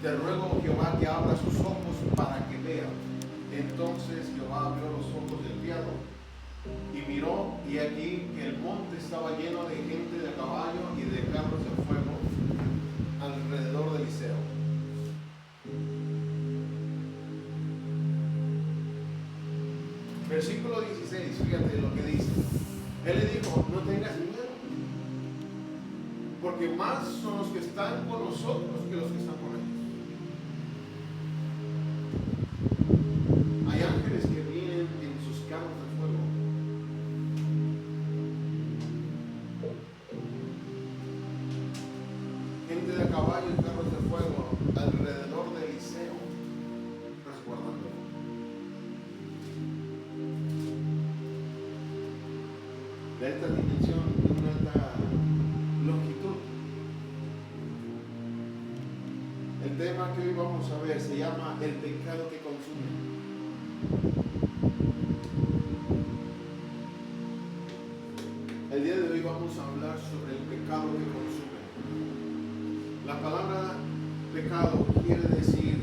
te ruego, Jehová, que abra sus ojos para que vea. Entonces Jehová abrió los ojos del criado y miró, y aquí que el monte estaba lleno de gente de caballo y de carros de fuego alrededor de Eliseo. Versículo 16, fíjate lo que dice. Él le dijo, no tengas miedo, porque más son los que están con nosotros que los que están con ellos. Hay ángeles que vienen en sus carros de fuego. Gente de caballo y carros de fuego alrededor de Eliseo, resguardándolo. De alta dimensión, de una alta longitud. El tema que hoy vamos a ver se llama el pecado que consume. El día de hoy vamos a hablar sobre el pecado que consume. La palabra pecado quiere decir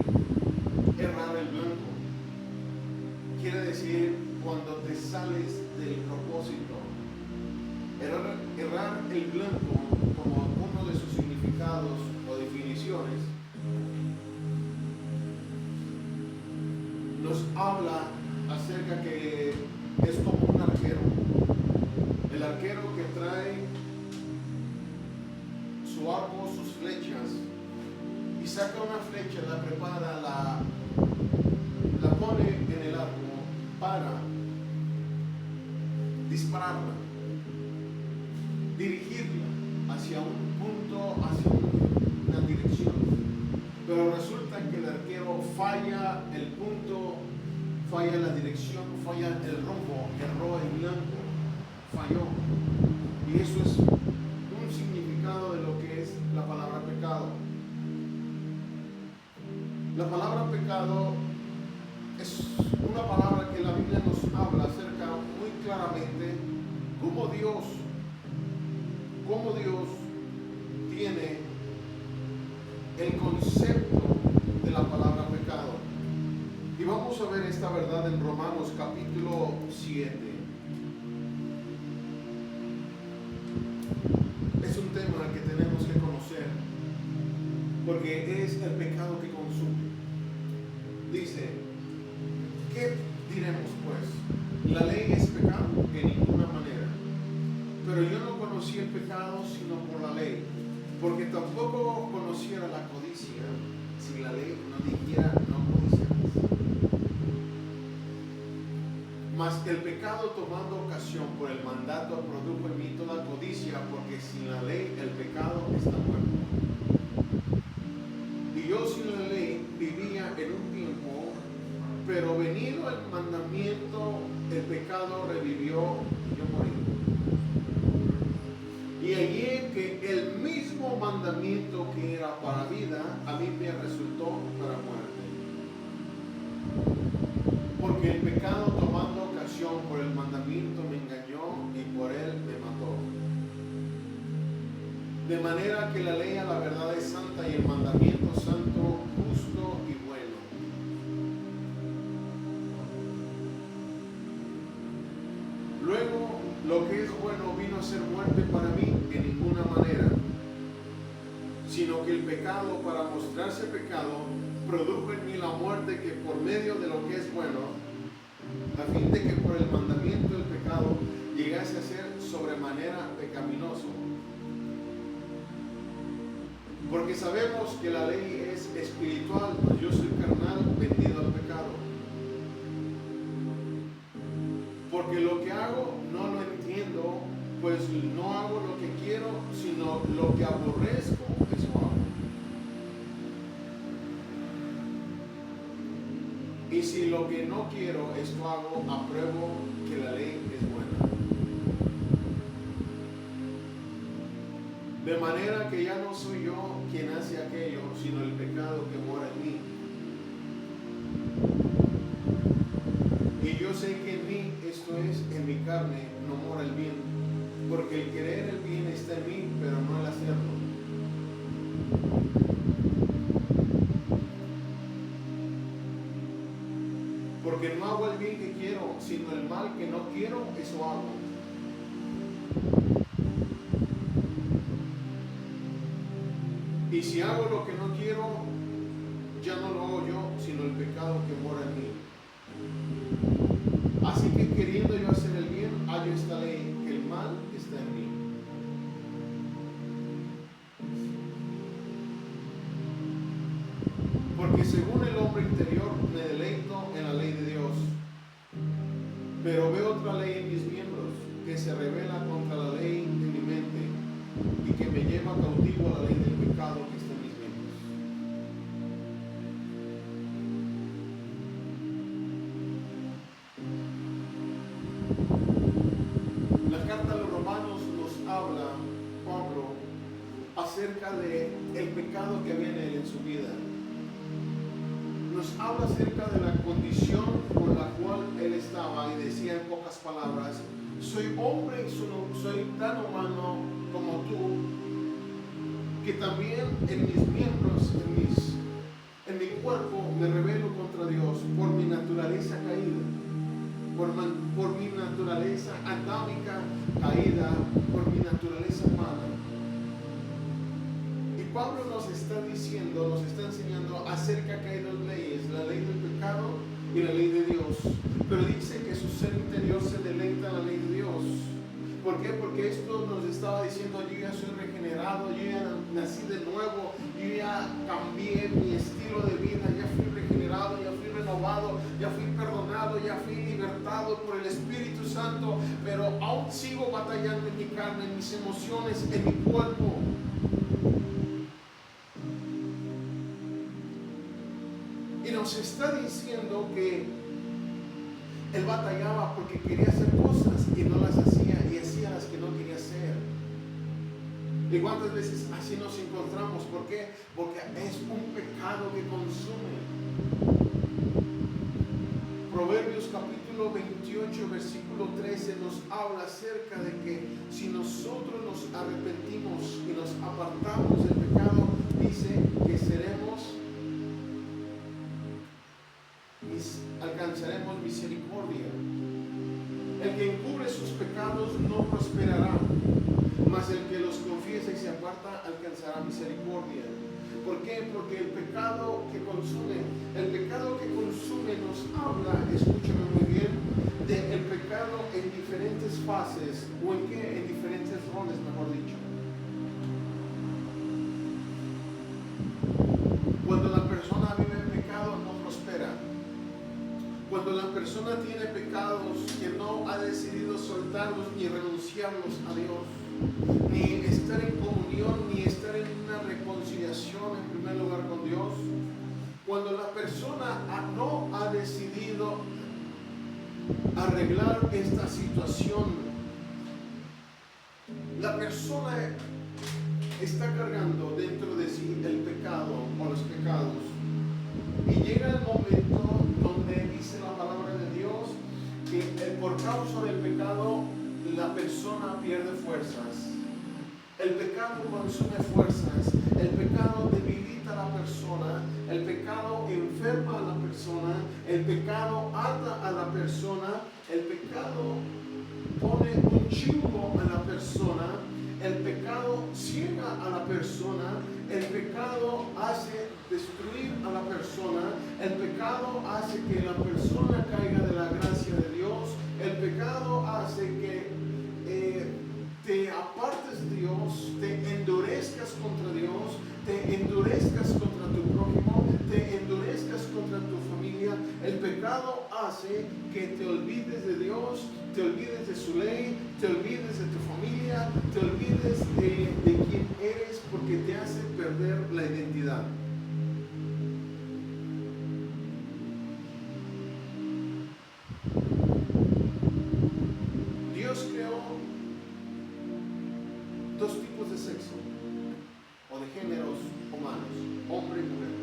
errar el blanco. Quiere decir cuando te sales del propósito. Errar el blanco, como uno de sus significados o definiciones, nos habla acerca que es como un arquero. El arquero que trae su arco, sus flechas, y saca una flecha, la prepara, la pone en el arco para dispararla, dirigirla hacia un punto, hacia una dirección. Pero resulta que el arquero falla el punto, falla la dirección, falla el rumbo, erró el blanco, falló. Y eso es un significado de lo que es la palabra pecado. La palabra pecado es una palabra que la Biblia nos habla acerca muy claramente cómo Dios tiene el concepto de la palabra pecado. Y vamos a ver esta verdad en Romanos capítulo 7. Es un tema que tenemos que conocer porque es el pecado que consume. Dice, ¿qué diremos pues? ¿La ley es pecado? En ninguna manera. Pero yo no conocí el pecado sino por la ley, porque tampoco conociera la codicia si la ley no dijera no codiciarás. Mas el pecado, tomando ocasión por el mandato, produjo en mí toda codicia, porque sin la ley el pecado está muerto. Y yo sin la ley vivía en un tiempo, pero venido el mandamiento, el pecado revivió y yo morí. Y hallé que el mismo mandamiento que era para vida, a mí me resultó para muerte. Porque el pecado, tomando ocasión por el mandamiento, me engañó y por él me mató. De manera que la ley a la verdad es santa y el mandamiento santo, justo y bueno. Luego, lo que es bueno vino a ser muerte para mí en ninguna manera, sino que el pecado, para mostrarse pecado, produjo en mí la muerte, que por medio de lo que es bueno, a fin de que por el mandamiento del pecado llegase a ser sobremanera pecaminoso. Porque sabemos que la ley es espiritual, pues yo soy carnal, vendido al pecado. Porque lo que hago no lo entiendo, pues no hago lo que quiero, sino lo que aborrezco, eso hago. Y si lo que no quiero, esto hago, apruebo que la ley es buena. De manera que ya no soy yo quien hace aquello, sino el pecado que mora en mí. Y yo sé que en mí, esto es, en mi carne, no mora el bien, porque el querer el bien está en mí, pero no el hacerlo. Porque no hago el bien que quiero, sino el mal que no quiero, eso hago. Y si hago lo que no quiero, ya no lo hago yo, sino el pecado que mora en mí. Así que queriendo yo hacer el bien, hallo esta ley, que el mal está en mí. Porque según el hombre interior me deleito en la ley de Dios, pero veo otra ley en mis miembros que se revela contra la ley de mi mente y que me lleva cautivo a la ley del pecado que está en mis miembros. La carta a los Romanos nos habla, Pablo, acerca de el pecado que había en él en su vida. Nos habla acerca de la condición por la cual él estaba y decía en pocas palabras: soy hombre y soy tan humano como tú, que también en mis miembros, en mi cuerpo me rebelo contra Dios por mi naturaleza caída, por mi naturaleza adámica caída, por mi naturaleza humana. Y Pablo nos está diciendo, nos está enseñando acerca que hay dos leyes, la ley del pecado y la ley de Dios. Pero dice que su ser interior se deleita en la ley de Dios. ¿Por qué? Porque esto nos estaba diciendo: yo ya soy regenerado, yo ya nací de nuevo, yo ya cambié mi estilo de vida, ya fui regenerado, ya fui renovado, ya fui perdonado, ya fui libertado por el Espíritu Santo, pero aún sigo batallando en mi carne, en mis emociones, en mi cuerpo. Y nos está diciendo que él batallaba porque quería hacer cosas y no las hacía, y hacía las que no quería hacer. ¿Y cuántas veces así nos encontramos? ¿Por qué? Porque es un pecado que consume. Proverbios capítulo 28, versículo 13 nos habla acerca de que si nosotros nos arrepentimos y nos apartamos del pecado, dice que alcanzaremos misericordia. El que encubre sus pecados no prosperará, mas el que los confiesa y se aparta alcanzará misericordia. ¿Por qué? Porque el pecado que consume nos habla, escúchame muy bien, del pecado en diferentes fases, o en diferentes roles, mejor dicho. Cuando la persona vive en pecado, no prospera. Cuando la persona tiene pecados que no ha decidido soltarlos ni renunciarlos a Dios, ni estar en comunión, ni estar en una reconciliación en primer lugar con Dios, cuando la persona no ha decidido arreglar esta situación, la persona está cargando dentro de sí el pecado o los pecados, y llega el momento donde dice la palabra de Dios que por causa del pecado la persona pierde fuerzas. El pecado consume fuerzas, el pecado debilita a la persona, el pecado enferma a la persona, el pecado ata a la persona, el pecado pone un yugo a la persona, el pecado ciega a la persona, el pecado hace destruir a la persona, el pecado hace que la persona caiga de la gracia de Dios, el pecado hace que te apartes de Dios, te endurezcas contra Dios, te endurezcas contra tu prójimo, te endurezcas contra tu familia. El pecado hace que te olvides de Dios, te olvides de su ley, te olvides de tu familia, te olvides de quién eres, porque te hace perder la identidad. Dios creó dos tipos de sexo o de géneros humanos, hombre y mujer.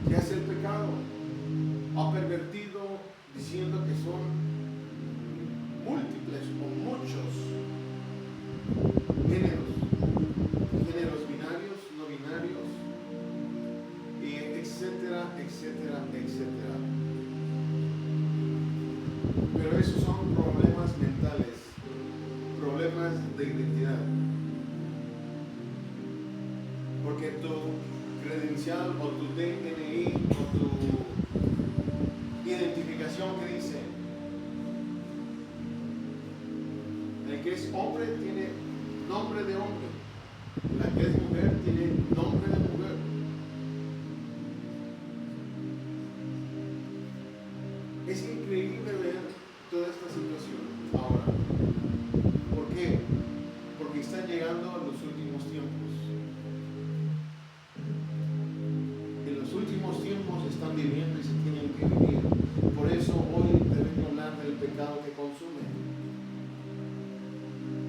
¿Qué hace el pecado? Ha pervertido diciendo que son múltiples o muchos géneros binarios, no binarios, etcétera, etcétera, etcétera. Pero esos son problemas mentales, problemas de identidad. Porque tu credencial o tu DNI o tu identificación que dice, el que es hombre tiene nombre de hombre, la que es mujer tiene nombre de mujer. Es increíble ver toda esta situación ahora. ¿Por qué? Porque están llegando a los últimos tiempos. En los últimos tiempos están viviendo y se tienen que vivir. Por eso hoy debemos hablar del pecado que consume.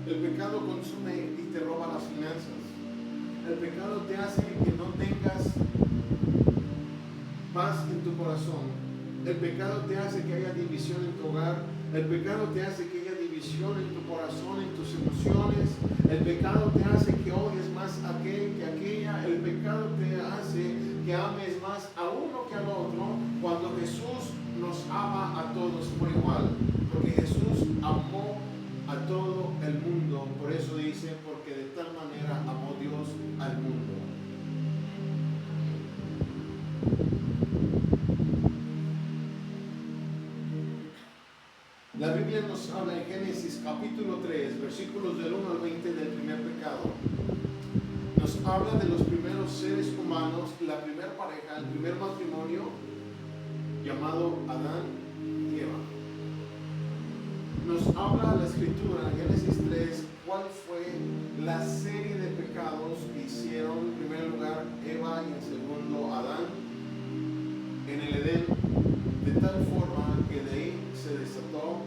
El pecado consume y te roba las finanzas. El pecado te hace que no tengas paz en tu corazón. El pecado te hace que haya división en tu hogar. El pecado te hace que haya división en tu corazón, en tus emociones. El pecado te hace que odies más a aquel que a aquella. El pecado te hace que ames más a uno que al otro, cuando Jesús nos ama a todos por igual. Porque Jesús amó a todo el mundo. Por eso dice, porque de tal manera amó Dios al mundo. La Biblia nos habla en Génesis capítulo 3, versículos del 1 al 20 del primer pecado. Nos habla de los primeros seres humanos, la primera pareja, el primer matrimonio llamado Adán y Eva. Nos habla la escritura en Génesis 3 cuál fue la serie de pecados que hicieron en primer lugar Eva y en segundo Adán en el Edén, de tal forma que de ahí se desató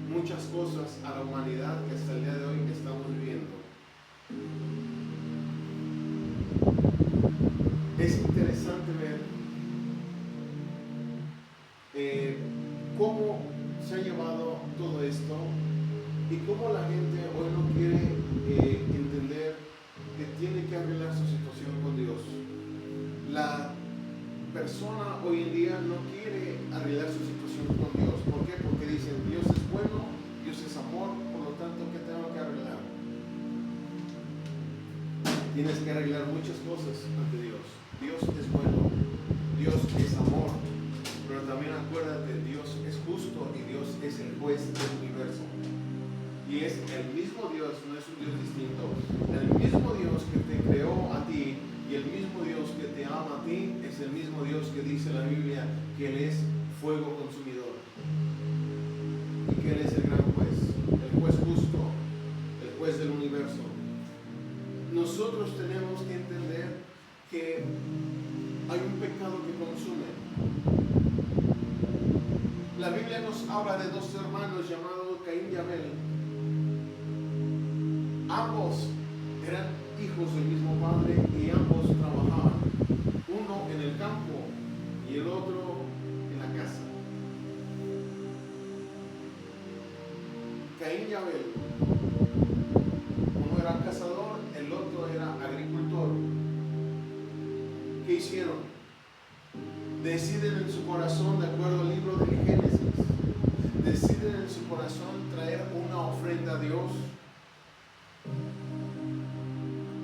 muchas cosas a la humanidad que hasta el día de hoy estamos viviendo. Es interesante ver cómo se ha llevado todo esto y cómo la gente hoy no quiere entender que tiene que arreglar su situación con Dios. La persona hoy en día no quiere arreglar su situación con Dios. ¿Por qué? Porque dicen, Dios es bueno, Dios es amor, por lo tanto, ¿qué tengo que arreglar? Tienes que arreglar muchas cosas ante Dios. Dios es bueno, Dios es amor, pero también acuérdate, Dios es justo y Dios es el juez del universo. Y es el mismo Dios, no es un Dios distinto. El mismo Dios que te creó a ti y el mismo Dios que te ama a ti es el mismo Dios que dice la Biblia que Él es fuego consumidor y que Él es el gran juez, el juez justo, el juez del universo. Nosotros tenemos que entender que hay un pecado que consume. La Biblia nos habla de dos hermanos llamados Caín y Abel. Ambos eran hijos del mismo padre y ambos trabajaban, uno en el campo y el otro en la casa. Caín y Abel, uno era cazador, el otro era agricultor. ¿Qué hicieron? Deciden en su corazón, de acuerdo al libro de Génesis, deciden en su corazón traer una ofrenda a Dios.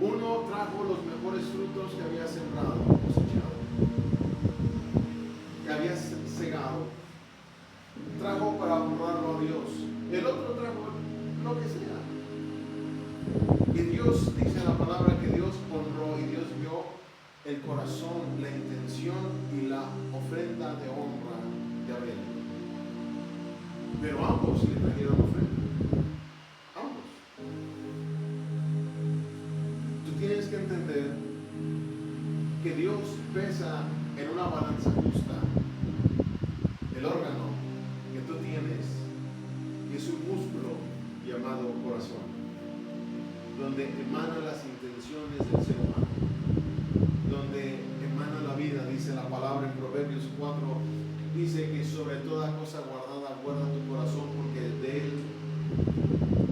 Uno trajo los mejores frutos que había sembrado, cosechado, que había segado. Trajo para honrarlo a Dios. El otro trajo lo que sea. Y Dios, dice la palabra, que Dios honró y Dios vio el corazón, la intención y la ofrenda de honra de Abel. Pero ambos le trajeron ofrenda. Ambos. Tienes que entender que Dios pesa en una balanza justa el órgano que tú tienes, que es un músculo llamado corazón, donde emanan las intenciones del ser humano, donde emana la vida. Dice la palabra en Proverbios 4, dice que sobre toda cosa guardada guarda tu corazón, porque de él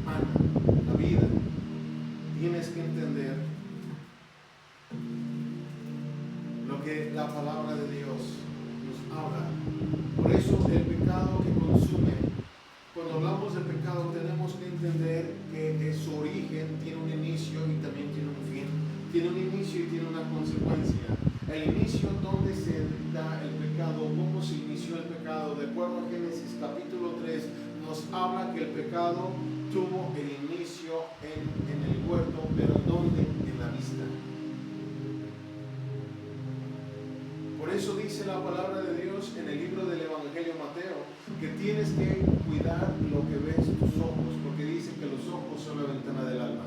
emana la vida. Tienes que entender lo que la palabra de Dios nos habla. Por eso el pecado que consume, cuando hablamos de pecado tenemos que entender que su origen tiene un inicio y también tiene un fin. Tiene un inicio y tiene una consecuencia. El inicio, donde se da el pecado, cómo se inició el pecado, de acuerdo a Génesis capítulo 3, nos habla que el pecado tuvo el inicio en el huerto, pero ¿dónde? En la vista. Por eso dice la palabra de Dios en el libro del Evangelio Mateo, que tienes que cuidar lo que ves tus ojos, porque dice que los ojos son la ventana del alma.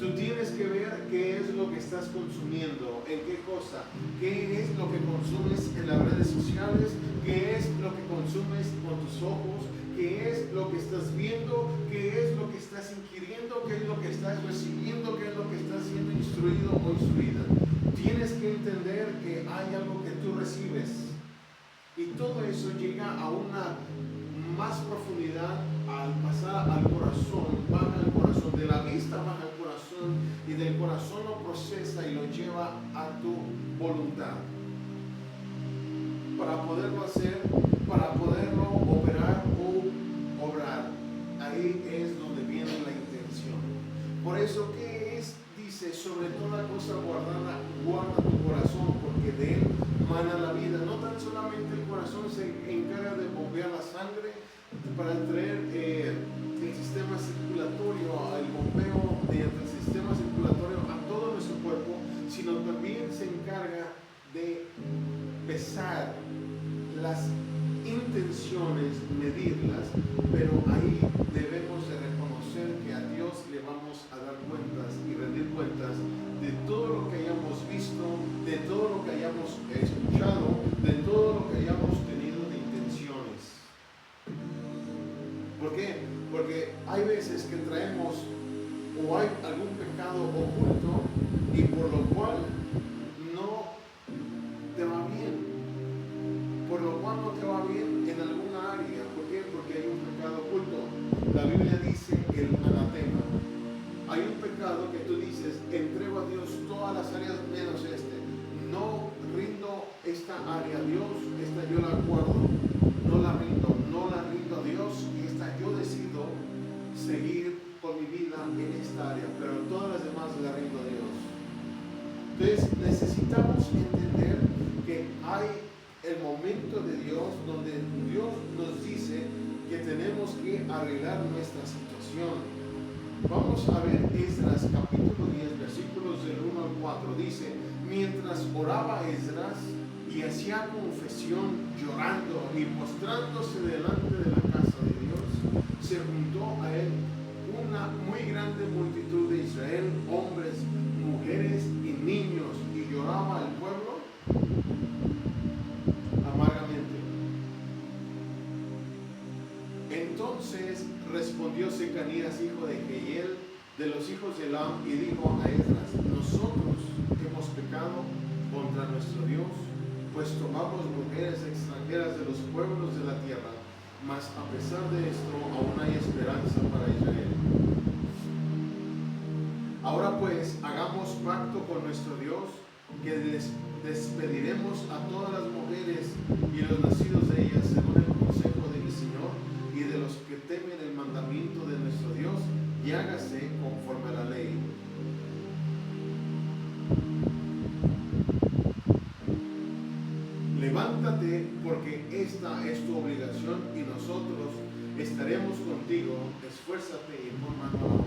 Tú tienes que ver qué es lo que estás consumiendo, en qué cosa, qué es lo que consumes en las redes sociales, qué es lo que consumes con tus ojos, qué es lo que estás viendo, qué es lo que estás inquiriendo, qué es lo que estás recibiendo, qué es lo que estás siendo instruido o instruida. Tienes que entender que hay algo que tú recibes y todo eso llega a una más profundidad al pasar al corazón, baja al corazón, de la vista baja al corazón y del corazón lo procesa y lo lleva a tu voluntad para poderlo hacer, para poderlo operar o obrar. Ahí es donde viene la intención. Por eso, ¿qué es? Dice, sobre toda cosa guardada, guarda tu corazón, porque de él mana la vida. No tan solamente el corazón se encarga de bombear la sangre para traer el sistema circulatorio, el bombeo del sistema circulatorio a todo nuestro cuerpo, sino también se encarga de pesar las intenciones, medirlas, pero ahí debemos de reconocer que a Dios le vamos a dar cuentas y rendir cuentas de todo lo que hayamos visto, de todo lo que hayamos escuchado, de todo lo que hayamos tenido de intenciones. ¿Por qué? Porque hay veces que traemos o hay algún pecado oculto y por lo cual no te va bien. Por lo cual no te va bien en alguna área. ¿Por qué? Porque hay un pecado oculto. La Biblia dice el anatema. Hay un pecado que tú dices, entrego a Dios todas las áreas menos este. No rindo esta área a Dios, esta yo la guardo. No la rindo a Dios y esta yo decido seguir con mi vida en esta área, pero en todas las demás la rindo a Dios. Entonces necesitamos entender que hay el momento de Dios donde Dios nos dice que tenemos que arreglar nuestra situación. Vamos a ver Esdras capítulo 10 versículos del 1 al 4. Dice, mientras oraba Esdras y hacía confesión llorando y postrándose delante de la casa de Dios, se juntó a él una muy grande multitud de Israel, hombres, mujeres y niños, y lloraba al pueblo amargamente. Entonces respondió Secanías, hijo de Jehiel, de los hijos de Elam, y dijo a Esdras, nosotros hemos pecado contra nuestro Dios, pues tomamos mujeres extranjeras de los pueblos de la tierra, mas a pesar de esto aún hay esperanza para Israel. Ahora pues, hagamos pacto con nuestro Dios, que despediremos a todas las mujeres y los nacidos de ellas según el consejo de mi Señor y de los que temen el mandamiento de nuestro Dios, y hágase conforme a la ley. Levántate, porque esta es tu obligación y nosotros estaremos contigo. Esfuérzate y pon mano a la obra.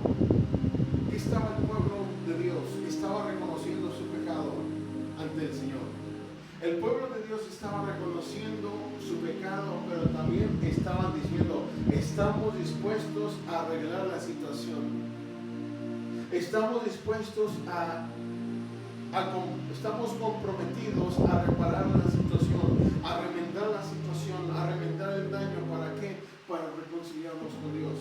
¿Qué estaba el pueblo de Dios? Estaba reconociendo su pecado ante el Señor. El pueblo de Dios estaba reconociendo su pecado, pero también estaban diciendo, estamos dispuestos a arreglar la situación. Estamos dispuestos estamos comprometidos a reparar la situación, a remendar la situación, a remendar el daño. ¿Para qué? Para reconciliarnos con Dios.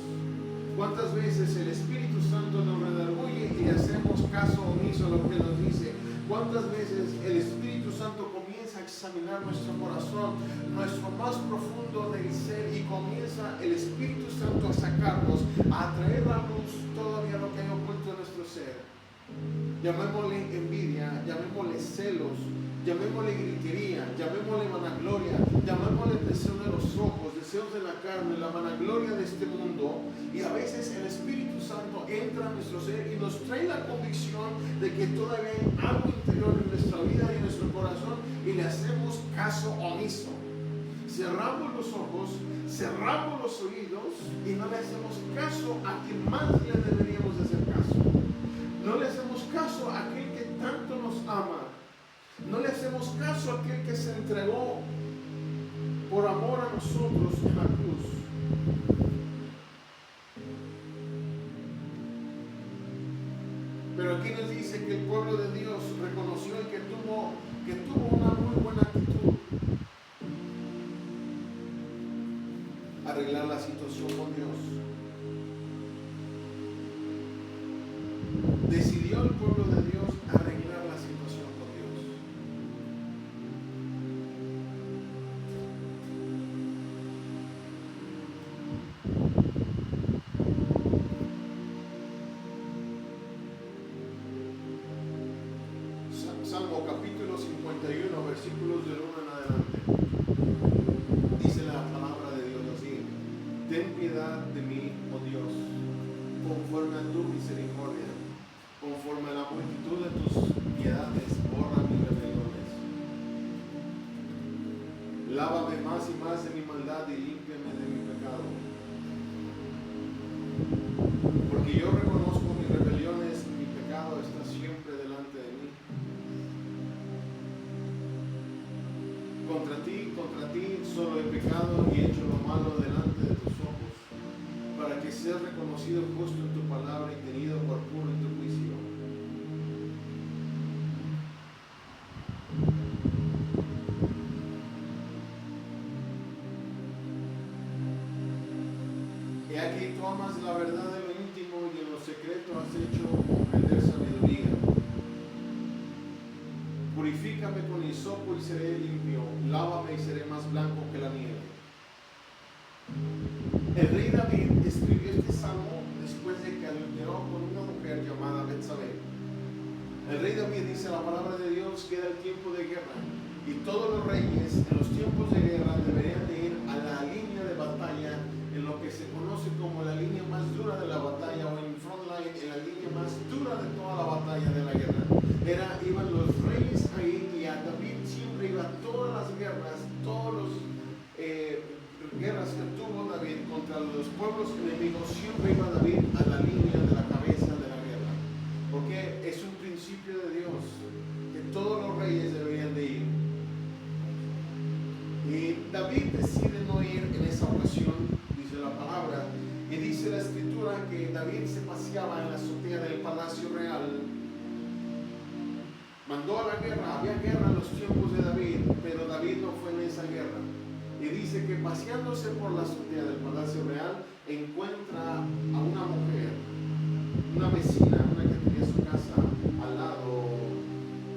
¿Cuántas veces el Espíritu Santo nos redarguye y hacemos caso omiso a lo que nos dice? ¿Cuántas veces el Espíritu Santo comienza a examinar nuestro corazón, nuestro más profundo del ser, y comienza el Espíritu Santo a sacarnos, a traer a luz todavía lo que hay oculto en nuestro ser? Llamémosle envidia, llamémosle celos, llamémosle gritería, llamémosle vanagloria, llamémosle deseo de los ojos, deseos de la carne, la vanagloria de este mundo. Y a veces el Espíritu Santo entra a nuestro ser y nos trae la convicción de que todavía hay algo interior en nuestra vida y en nuestro corazón, y le hacemos caso omiso. Cerramos los ojos, cerramos los oídos y no le hacemos caso a quien más le deberíamos de hacer caso. No le hacemos caso a aquel que tanto nos ama. No le hacemos caso a aquel que se entregó por amor a nosotros en la cruz. Pero aquí nos dice que el pueblo de Dios reconoció y que tuvo una muy buena actitud. Arreglar la situación con Dios. Decidió el pueblo de Dios arreglar la situación con Dios. Salmo capítulo 51, versículos del 1 en adelante. Dice la palabra de Dios así: ten piedad de mí, oh Dios, conforme a tu misericordia, conforme a la multitud de tus piedades, borra mis rebeliones. Lávame más y más de mi maldad y límpiame de mi pecado. Porque yo reconozco mis rebeliones, mi pecado está siempre delante de mí. Contra ti solo he pecado y he hecho lo malo delante de tus ojos, para que seas reconocido justo en tu palabra y tenido por puro en tu juicio. He aquí tú amas la verdad de lo íntimo y en lo secreto has hecho comprender sabiduría. Purifícame con hisopo y seré limpio, lávame y seré más blanco que la nieve. El rey David escribió este salmo después de que adulteró con una mujer llamada Betsabé. El rey David dice: la palabra de Dios queda el tiempo de guerra, y todos los reyes en los tiempos de guerra deberían de ir a la línea de batalla, en lo que se conoce como la línea más dura de la batalla, o en front line, en la línea más dura de toda la batalla de la guerra. Iban los reyes ahí, y a David siempre iba a todas las guerras, guerras que tuvo David contra los pueblos enemigos, siempre iba David a la línea de la cabeza de la guerra, porque es un principio de Dios que todos los reyes deberían de ir. Y David decide no ir en esa ocasión, dice la palabra, y dice la escritura que David se paseaba en la azotea del palacio real. Mandó a la guerra, había guerra en los tiempos de David, pero David no fue en esa guerra. Y dice que paseándose por la azotea del palacio real, encuentra a una mujer, una vecina, una que tenía su casa al lado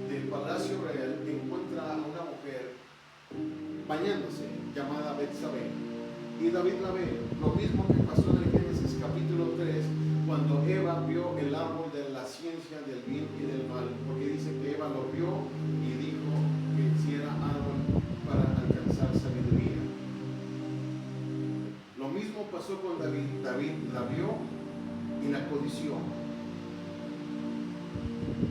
del palacio real, encuentra a una mujer bañándose, llamada Betsabé. Y David la ve, lo mismo que pasó en el Génesis capítulo 3, cuando Eva vio el árbol de la ciencia del bien y del mal, porque dice que Eva lo vio y dijo que hiciera árbol para alcanzar sabiduría. Lo mismo pasó con David. David la vio y la codició.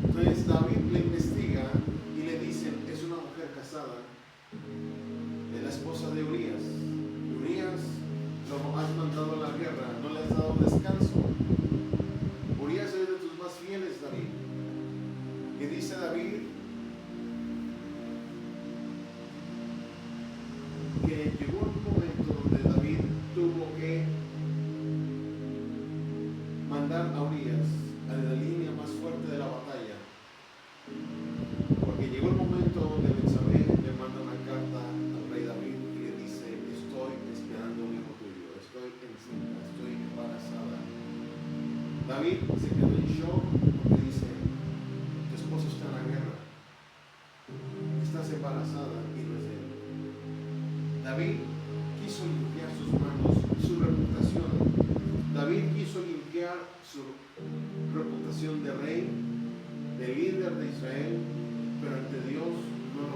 Entonces David le investiga y le dicen: es una mujer casada, es la esposa de Urías. Urías lo has mandado a la guerra, no le has dado descanso. Urías es de tus más fieles, David. Y dice David que llegó un momento donde David tuvo que mandar a Urías a la línea más fuerte de la batalla, porque llegó el momento donde Betsabé le manda una carta al rey David y le dice: estoy esperando un hijo tuyo, estoy encinta, estoy embarazada. David se quedó en shock porque dice: tu esposo está en la guerra, estás embarazada y no es él. David quiso limpiar sus manos, su reputación. David quiso limpiar su reputación de rey, de líder de Israel, pero ante Dios no lo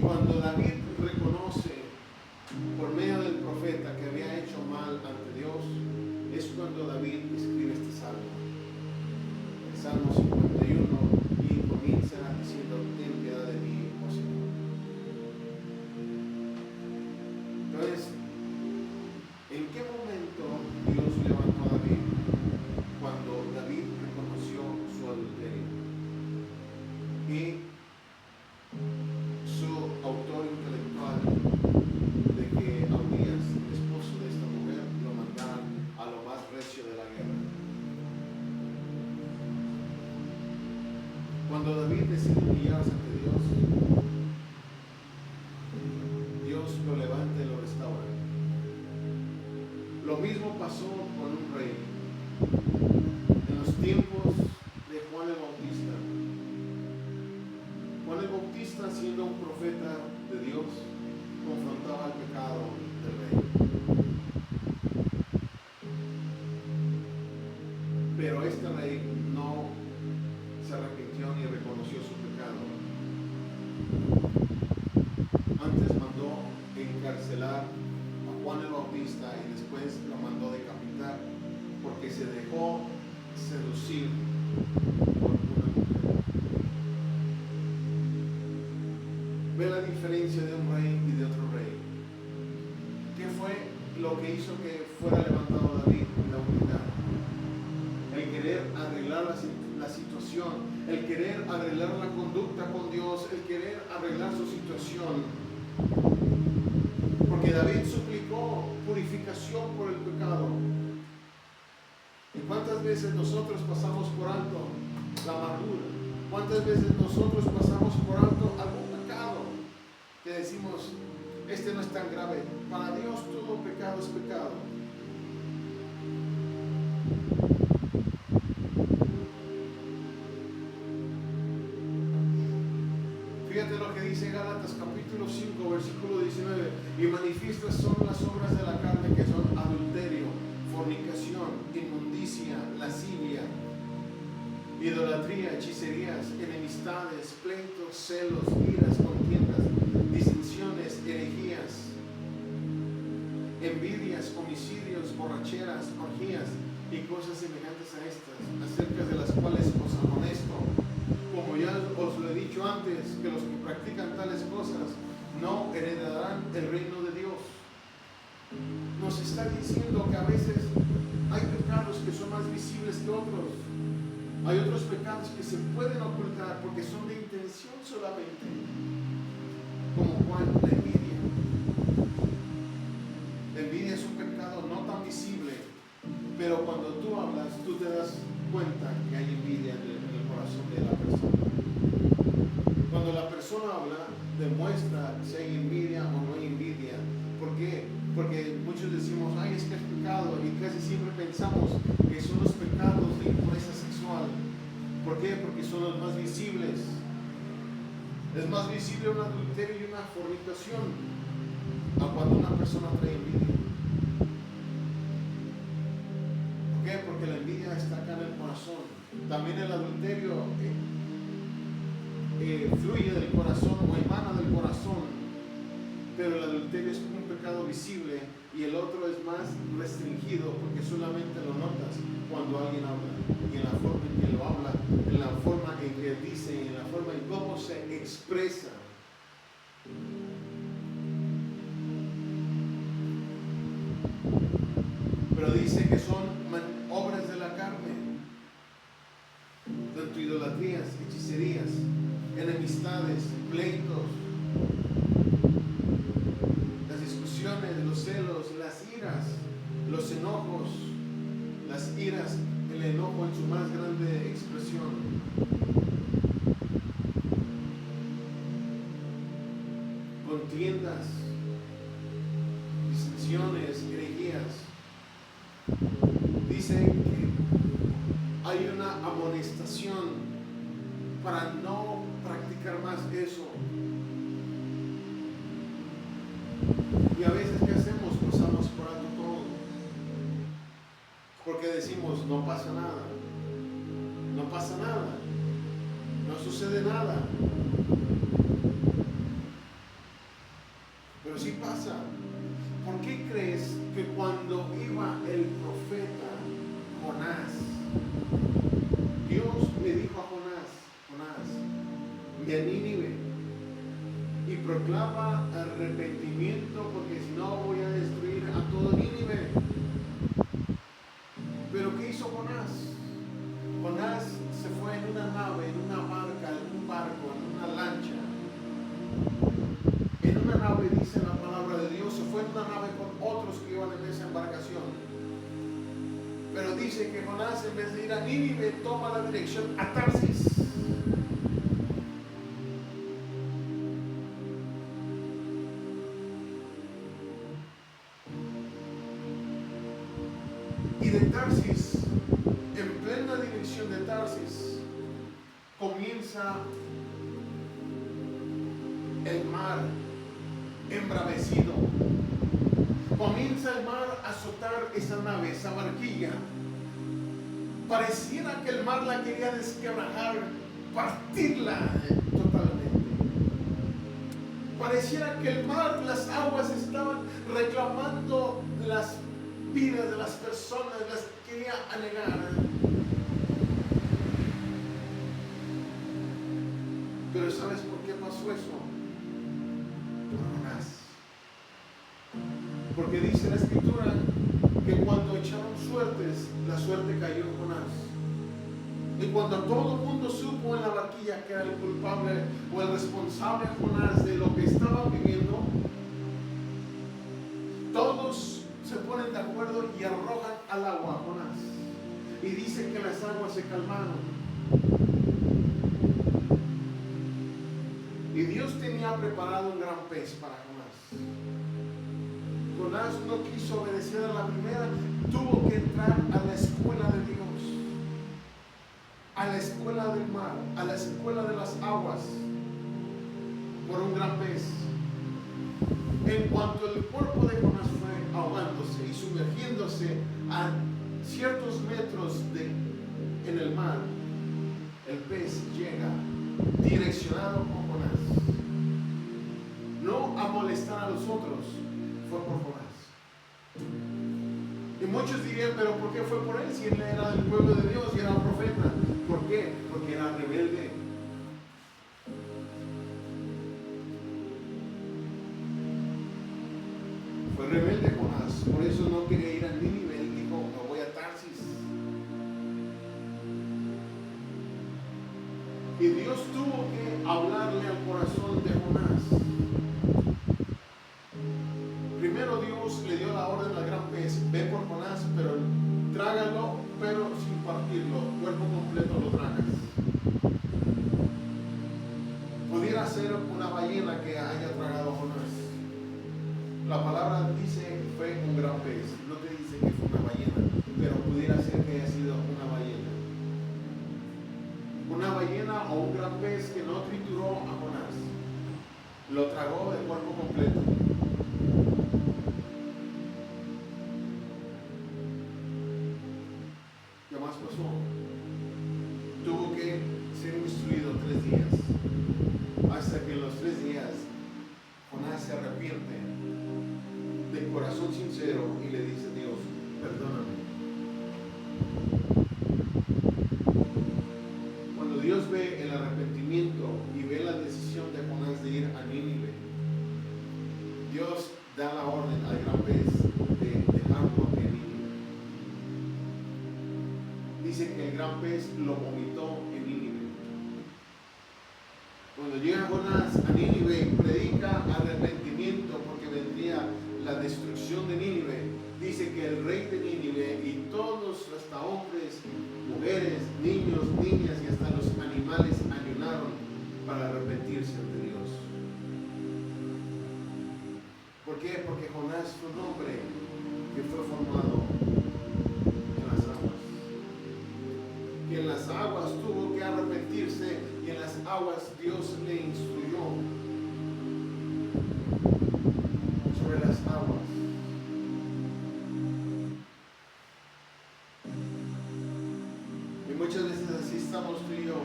Cuando David reconoce por medio del profeta que había hecho mal ante Dios, es cuando David escribe este salmo, el Salmo 51, y comienza diciendo: ten piedad de mí, oh Señor. Entonces, ¿en qué momento Dios levantó a David? Cuando David reconoció su adulterio y su autor intelectual de que Urias, el esposo de esta mujer, lo mandaran a lo más recio de la guerra. Cuando David decide humillarse ante Dios, Dios lo levanta y lo restaura. Lo mismo pasó con un rey. En los tiempos de Juan el Bautista. Juan el Bautista, siendo un profeta de Dios, confrontaba el pecado del rey. Pero este rey no se arrepintió ni reconoció su pecado. Antes mandó encarcelar a Juan el Bautista y después lo mandó decapitar porque se dejó seducir por una mujer. Ve la diferencia de un rey y de otro rey. ¿Qué fue lo que hizo que fuera levantado David en la humildad? El querer arreglar la situación, el querer arreglar la conducta con Dios, el querer arreglar su situación. Porque David suplicó purificación por el pecado. ¿Y cuántas veces nosotros pasamos por alto la amargura? ¿Cuántas veces nosotros pasamos por alto algún pecado que decimos, este no es tan grave? Para Dios todo pecado es pecado. Fíjate lo que dice Gálatas capítulo 5, versículo 19. Y manifiestas son las obras de la carne, que son adulterio, fornicación, inmundicia, lascivia, idolatría, hechicerías, enemistades, pleitos, celos, iras, contiendas, disensiones, herejías, envidias, homicidios, borracheras, orgías y cosas semejantes a estas, acerca de las cuales os amonesto, como ya os lo he dicho antes, que los que practican tales cosas no heredarán el reino de Dios. Nos está diciendo que a veces hay pecados que son más visibles que otros. Hay otros pecados que se pueden ocultar porque son de intención solamente. Como cuál, la envidia. La envidia es un pecado no tan visible, pero cuando tú hablas, tú te das cuenta que hay envidia en el corazón de la persona. Cuando la persona habla, demuestra si hay envidia o no hay envidia. ¿Por qué? Porque muchos decimos, ay, es que es pecado, y casi siempre pensamos que son los pecados de impureza sexual. ¿Por qué? Porque son los más visibles. Es más visible un adulterio y una fornicación a cuando una persona trae envidia. ¿Por qué? Porque la envidia está acá en el corazón. También el adulterio fluye del corazón o emana del corazón, pero el adulterio es como un pecado visible y el otro es más restringido porque solamente lo notas cuando alguien habla, y en la forma en que lo habla, en la forma en que dice, en la forma en cómo se expresa. Pero dice que son obras de la carne, tanto idolatrías, hechicerías, enemistades, pleitos, las discusiones, los celos, las iras, los enojos, las iras, el enojo en su más grande expresión. Contiendas, disensiones, herejías. Dice que hay una amonestación para no practicar más eso. Y a veces, ¿qué hacemos? Pasamos por alto todo. Porque decimos, no pasa nada. No pasa nada. No sucede nada. sí pasa. ¿Por qué crees que cuando iba el profeta Jonás, Dios le dijo a Jonás, ve a Nínive y proclama arrepentimiento, porque si no voy a destruir a todo Nínive? Pero ¿qué hizo Jonás? Jonás se fue en una nave, en una barca, en un barco, en una lancha. En una nave, dice la palabra de Dios, se fue en una nave con otros que iban en esa embarcación. Pero dice que Jonás, en vez de ir a Nínive, toma la dirección a Tarsis. Y de Tarsis, en plena dirección de Tarsis, comienza el mar embravecido. Comienza el mar a azotar esa nave, esa barquilla. Pareciera que el mar la quería desquebrajar, partirla totalmente. Pareciera que el mar, las aguas estaban reclamando las vidas de las personas, las quería anegar. Pero ¿sabes por qué pasó eso? Por Jonás. Porque dice la escritura que cuando echaron suertes, la suerte cayó en Jonás. Y cuando todo el mundo supo en la barquilla que era el culpable o el responsable Jonás de lo que estaban viviendo, todos se ponen de acuerdo y arrojan al agua a Jonás. Y dicen que las aguas se calmaron. Y Dios tenía preparado un gran pez para Jonás. Jonás no quiso obedecer a la primera, tuvo que entrar a la escuela de Dios, a la escuela del mar, a la escuela de las aguas, por un gran pez. En cuanto el cuerpo de Jonás fue ahogándose y sumergiéndose a ciertos metros en el mar, el pez llega direccionado con Jonás, no a molestar a los otros, fue por Jonás. Y muchos dirían, pero ¿por qué fue por él si él era del pueblo de Dios y era un profeta? ¿Por qué? Porque era rebelde. Fue rebelde Jonás, por eso no quería ir a Nínive, él dijo, me voy a Tarsis. Y Dios tuvo que hablarle al corazón de Jonás. Primero Dios le dio la orden al gran pez, ve por Jonás, pero trágalo, pero sin partirlo, cuerpo completo lo tragas. Pudiera ser una ballena que haya tragado a Jonás. La palabra dice que fue un gran pez, no te dice que fue una ballena, pero pudiera ser que haya sido una ballena. Una ballena o un gran pez que no trituró a Jonás, lo tragó de cuerpo completo. ¿Qué más pasó? Tuvo que ser instruido 3 días, hasta que en los 3 días Jonás se arrepiente de corazón sincero y le dice: Dios, perdóname. Cuando Dios ve el arrepentimiento y ve la decisión de Jonás de ir a Nínive, Dios da la orden al gran pez de dejarlo en Nínive. Dice que el gran pez lo vomitó en Nínive. Cuando llega Jonás a Nínive y predica arrepentimiento porque vendría la destrucción de Nínive, dice que el rey de Nínive y todos, hasta hombres, mujeres, niños, niñas y hasta los animales ayunaron para arrepentirse ante Dios. ¿Por qué? Porque Jonás fue un hombre que fue formado en las aguas. Que en las aguas tuvo que arrepentirse y en las aguas Dios le instruyó sobre las aguas. Y muchas veces así estamos tú y yo,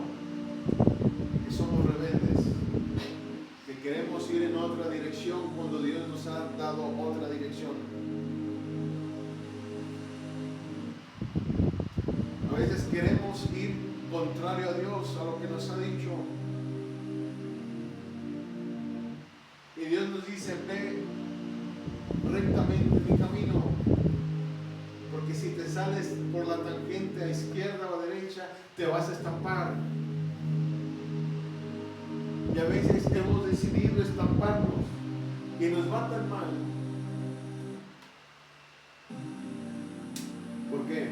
que somos rebeldes, que queremos ir en otra dirección cuando Dios nos ha dado otra dirección. A veces queremos ir contrario a Dios, a lo que nos ha dicho. Y Dios nos dice, ve rectamente mi camino. Porque si te sales por la tangente a izquierda o a derecha, te vas a estampar. Y a veces hemos decidido estamparnos y nos va tan mal. ¿Por qué?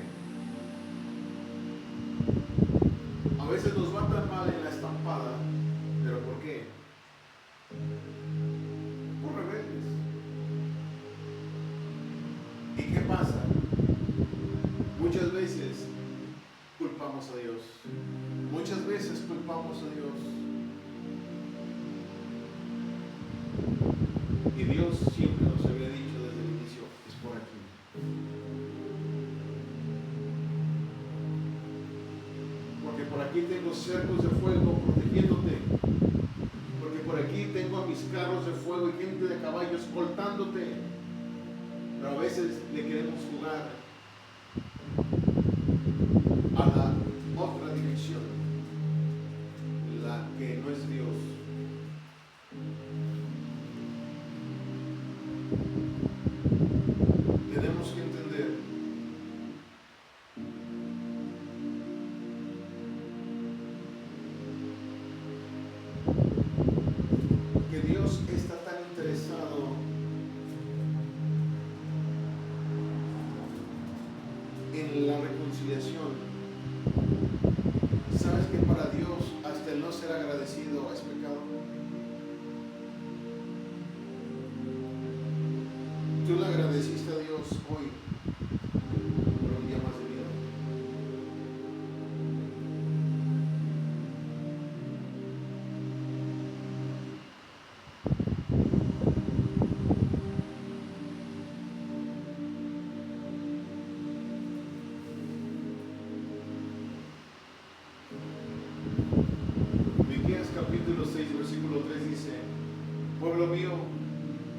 A veces nos va tan mal en la estampada, ¿pero por qué? Por rebeldes. ¿Y qué pasa? Muchas veces culpamos a Dios. Muchas veces culpamos a Dios. Y Dios siempre nos había dicho desde el inicio, es por aquí. Porque por aquí tengo cercos de fuego protegiéndote. Porque por aquí tengo a mis carros de fuego y gente de caballo escoltándote. Pero a veces le queremos jugar a la otra dirección, la que no es Dios. Tenemos que entender que Dios está tan interesado en la reconciliación. ¿Sabes que para Dios hasta el no ser agradecido es pecado? Tú le agradeciste a Dios hoy por un día más de vida. Miqueas capítulo 6, versículo 3 dice, pueblo mío,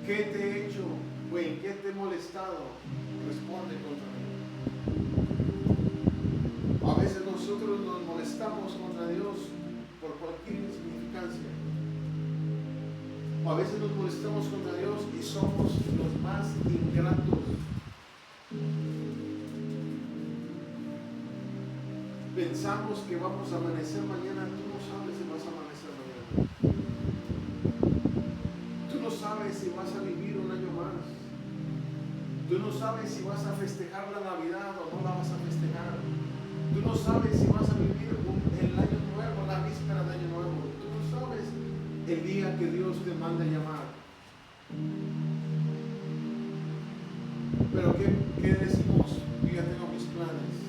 ¿qué te he hecho? ¿O en qué te he molestado? Responde contra mí. A veces nosotros nos molestamos contra Dios por cualquier insignificancia. A veces nos molestamos contra Dios y somos los más ingratos. Pensamos que vamos a amanecer mañana, tú no sabes si vas a amanecer mañana. Tú no sabes si vas a vivir un año más. Tú no sabes si vas a festejar la Navidad o no la vas a festejar. Tú no sabes si vas a vivir el año nuevo, la víspera de año nuevo. Tú no sabes el día que Dios te manda llamar. Pero ¿qué decimos? Yo ya tengo mis planes.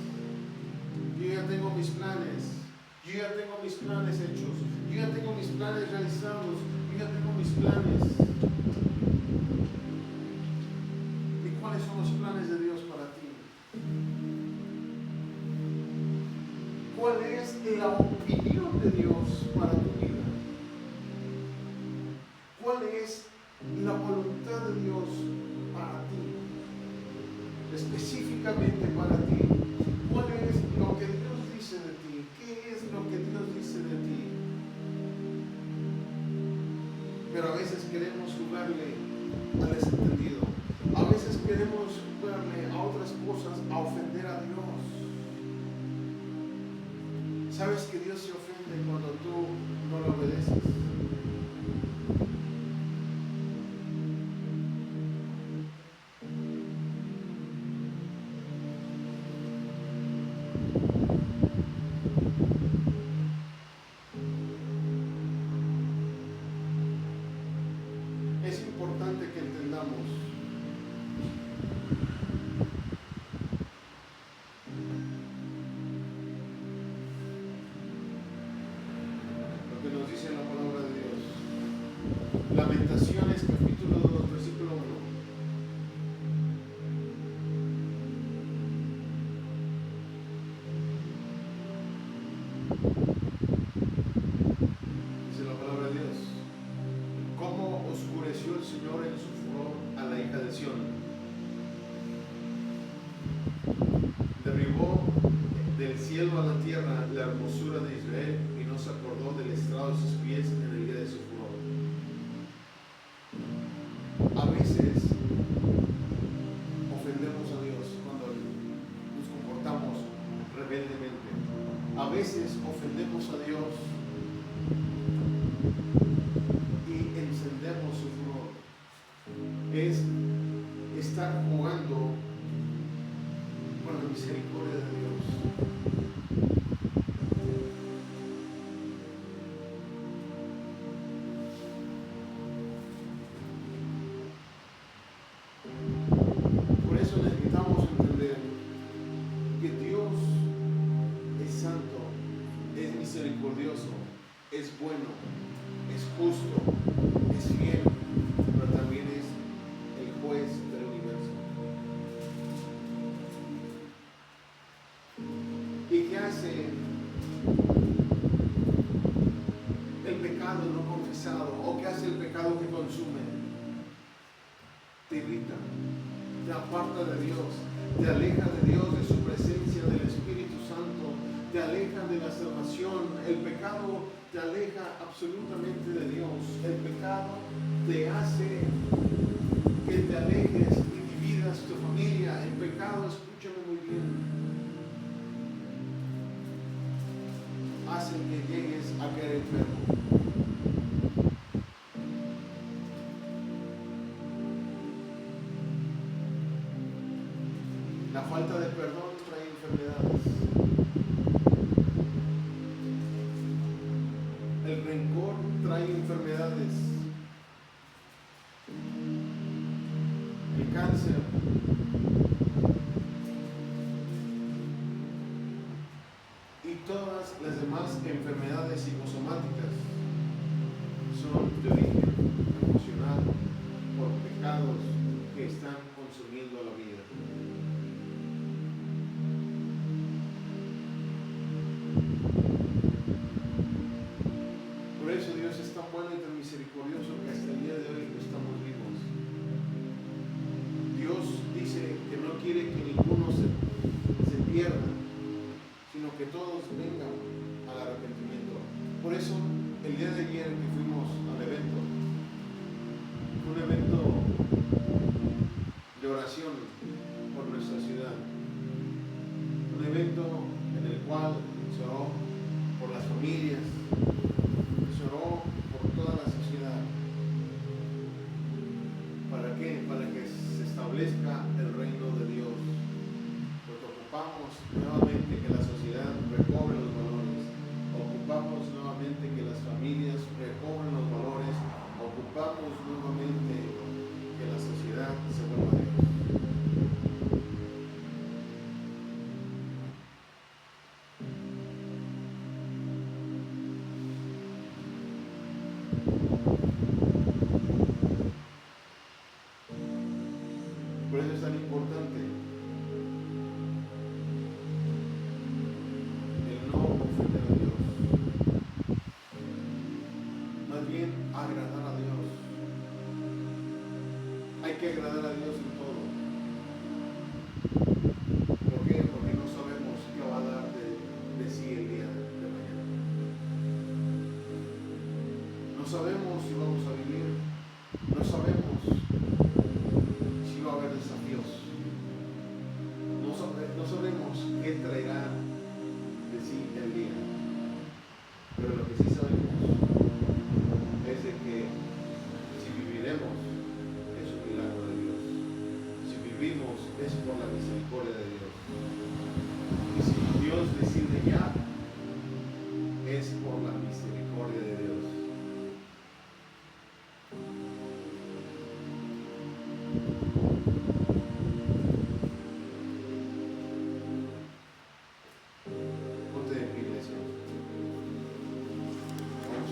Yo ya tengo mis planes. Yo ya tengo mis planes hechos. Yo ya tengo mis planes realizados. Yo ya tengo mis planes. ¿Y cuáles son los planes de Dios para ti? ¿Cuál es la opinión de Dios para tu vida? ¿Cuál es la voluntad de Dios para ti? Específicamente para ti. ¿Cuál es lo que Dios dice de ti? ¿Qué es lo que Dios dice de ti? Pero a veces queremos jugarle al desentendido. A veces queremos jugarle a otras cosas, a ofender a Dios. ¿Sabes que Dios se ofende cuando tú no lo obedeces? Es importante que entendamos lo que nos dice la palabra de Dios. Lamentaciones capítulo 2, versículo 1. Dice la palabra de Dios. Señor en su furor a la hija de Sión. Derribó del cielo a la tierra la hermosura de Israel y no se acordó del estrado de sus pies en el día de su furor. A veces ofendemos a Dios cuando nos comportamos rebeldemente. A veces ofendemos a Dios y encendemos su furor. Es estar jugando con la misericordia de Dios. Por eso necesitamos entender que Dios es santo, es misericordioso, es bueno, es justo, es fiel, pero también es el juez del universo. ¿Y qué hace el pecado no confesado? ¿O qué hace el pecado que consume? Te irrita, te aparta de Dios, te aleja de Dios, de su presencia, del Espíritu Santo, te aleja de la salvación. El pecado te aleja absolutamente de Dios. El pecado te hace que te alejes y dividas tu familia. El pecado, escúchame muy bien, hace que llegues a caer enfermo. La falta de perdón trae enfermedades. El rencor trae enfermedades. El cáncer. Y todas las demás enfermedades psicosomáticas son de origen emocional por pecados que están consumiendo la vida. Por eso Dios es tan bueno y tan misericordioso que hasta el día de hoy estamos vivos. Dios dice que no quiere que ninguno se pierda, sino que todos vengan al arrepentimiento. Por eso, el día de ayer que fuimos al evento, un evento de oración por nuestra ciudad, un evento en el cual se oró por las familias, se oró por toda la sociedad. ¿Para qué? Para que se establezca el reino de Dios. Porque ocupamos nuevamente que la sociedad recobre los valores, ocupamos nuevamente que las familias recobren los valores, ocupamos nuevamente que la sociedad se vuelva a Dios. Por eso es tan importante el no ofender a Dios, más bien agradar a Dios. Hay que agradar a Dios en todo. ¿Por qué? Porque no sabemos qué va a dar de sí el día de mañana. No sabemos si vamos a vivir, no sabemos